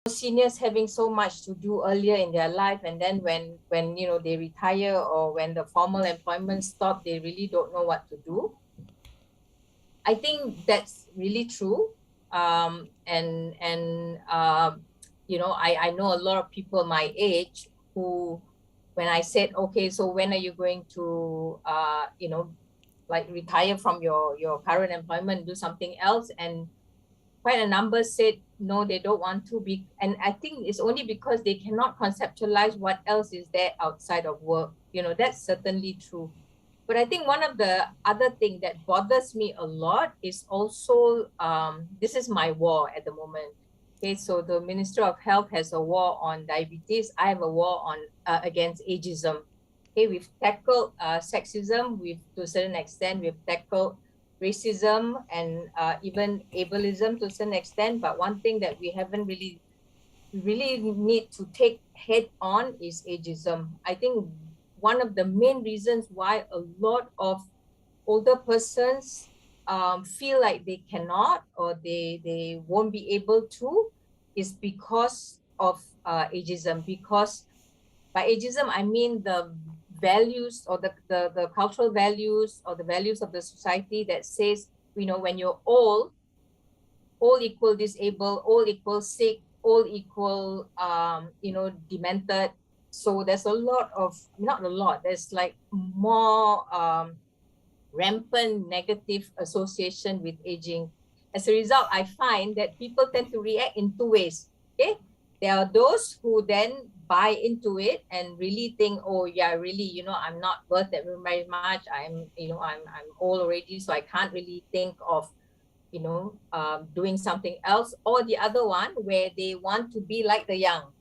seniors having so much to do earlier in their life, and then when they retire or when the formal employment stop, they really don't know what to do. I think that's really true. I know a lot of people my age who, when I said, okay, so when are you going to like retire from your current employment, do something else, and quite a number said no, they don't want to be. And I think it's only because they cannot conceptualize what else is there outside of work. That's certainly true. But I think one of the other thing that bothers me a lot is also, this is my war at the moment. Okay, so the Minister of Health has a war on diabetes. I have a war on against ageism. Okay, we've tackled sexism. To a certain extent, we've tackled racism and even ableism to a certain extent. But one thing that we haven't really need to take head on is ageism. I think one of the main reasons why a lot of older persons feel like they cannot or they won't be able to is because of ageism. Because by ageism, I mean the values or the cultural values or the values of the society that says, when you're old equal disabled, all equal sick, all equal demented. So there's a lot of, not a lot, there's like more rampant negative association with aging. As a result, I find that people tend to react in two ways. Okay, there are those who then buy into it and really think, oh yeah, really, I'm not worth it very much. I'm old already, so I can't really think of doing something else. Or the other one where they want to be like the young.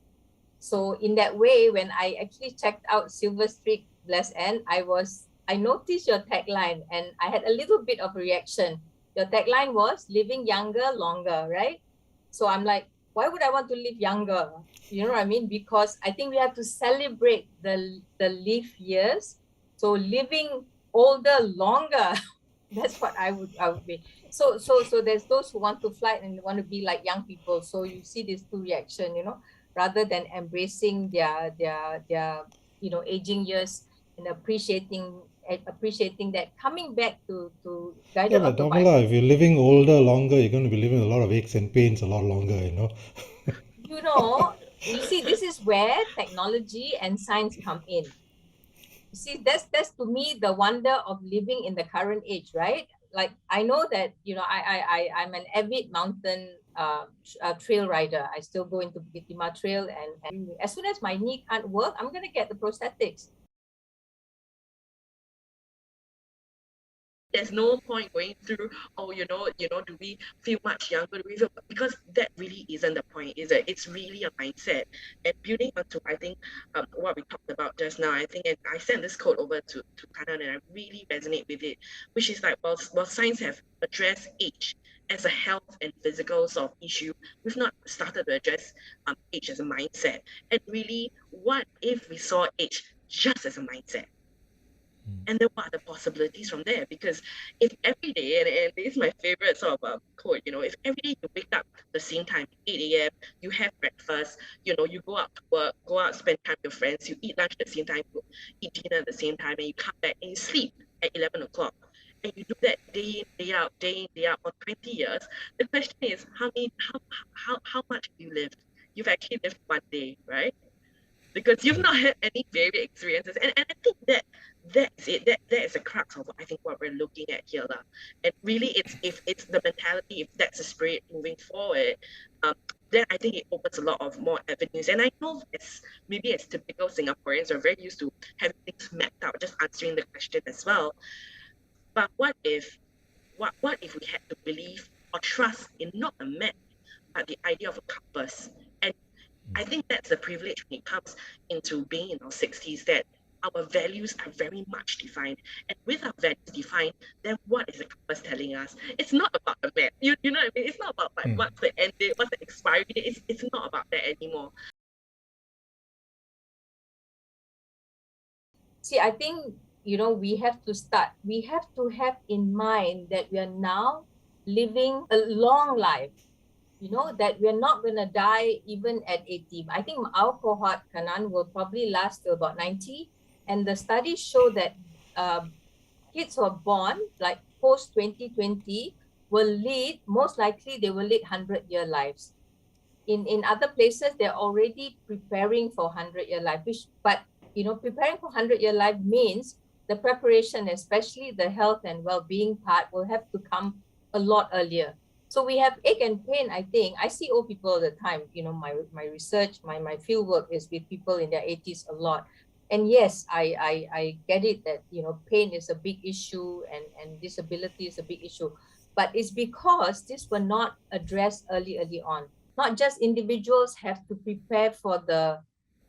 So in that way, when I actually checked out Silverstreak BlessAnn, I noticed your tagline and I had a little bit of a reaction. Your tagline was living younger, longer, right? So I'm like, why would I want to live younger? You know what I mean? Because I think we have to celebrate the live years. So living older, longer, that's what I would be. So there's those who want to fly and want to be like young people. So you see these two reaction, rather than embracing their aging years and appreciating that, coming back to Yeah, guided but autobiography. Normala, if you're living older, longer, you're going to be living a lot of aches and pains a lot longer, you know. You know, you see, this is where technology and science come in. You see, that's to me the wonder of living in the current age, right? Like I know that I'm an avid mountain trail rider. I still go into Bukit Timah Trail, and as soon as my knee can't work, I'm gonna get the prosthetics. There's no point going through, oh, do we feel much younger? Do we feel, because that really isn't the point, is it? It's really a mindset. And building onto, I think, what we talked about just now, I think, and I sent this quote over to Kanan, and I really resonate with it, which is like, well, science have addressed age as a health and physical sort of issue, we've not started to address age as a mindset. And really, what if we saw age just as a mindset? And then what are the possibilities from there? Because if every day, and this is my favorite sort of quote, if every day you wake up the same time, 8 a.m., you have breakfast, you go out to work, go out, spend time with your friends, you eat lunch at the same time, you eat dinner at the same time, and you come back and you sleep at 11 o'clock. And you do that day in, day out for 20 years, the question is, how much have you lived? You've actually lived one day, right? Because you've not had any varied experiences. And I think that's it. That is the crux of, I think, what we're looking at here. And really, if it's the mentality, if that's the spirit moving forward, then I think it opens a lot of more avenues. And I know maybe as typical Singaporeans are very used to having things mapped out, just answering the question as well. But what if we had to believe or trust in not a map, but the idea of a compass? And I think that's the privilege when it comes into being in our 60s, that our values are very much defined. And with our values defined, then what is the compass telling us? It's not about the map. You know what I mean? It's not about like what's the end date, what's the expiry date. It's not about that anymore. See, I think we have to have in mind that we are now living a long life. you know, that we're not going to die even at 80. I think our cohort, Kanan, will probably last till about 90. And the studies show that kids who are born like post 2020 will lead, most likely they will lead 100-year lives. In other places, they're already preparing for 100-year life, which, but you know, preparing for 100-year life means the preparation, especially the health and well-being part, will have to come a lot earlier. So we have ache and pain. I think I see old people all the time. You know, my research, my field work is with people in their 80s a lot. And yes, I get it that, you know, pain is a big issue, and disability is a big issue, but it's because this were not addressed early on. Not just individuals have to prepare for the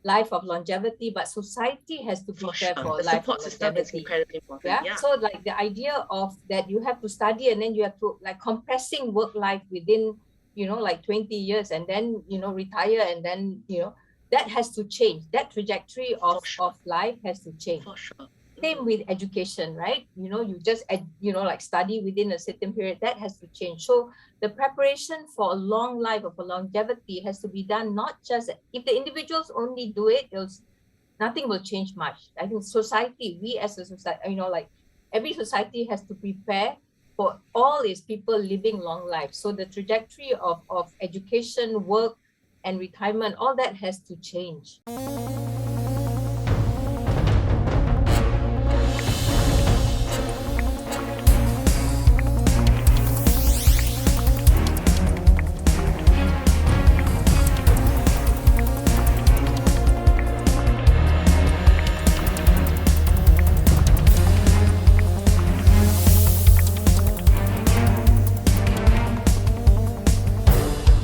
life of longevity, but society has to For prepare sure. for a The life of support system is longevity. incredibly important. Yeah. Yeah. So like the idea of that you have to study and then you have to like compressing work life within, you know, like 20 years and then, you know, retire and then, you know, that has to change. That trajectory For sure. of life has to change. For sure. Same with education, right? You know, you just you know, like study within a certain period, that has to change. So the preparation for a long life, of a longevity, has to be done. Not just if the individuals only do it, nothing will change much. I think society, we as a society, you know, like every society has to prepare for all its people living long lives. So the trajectory of education, work, and retirement, all that has to change.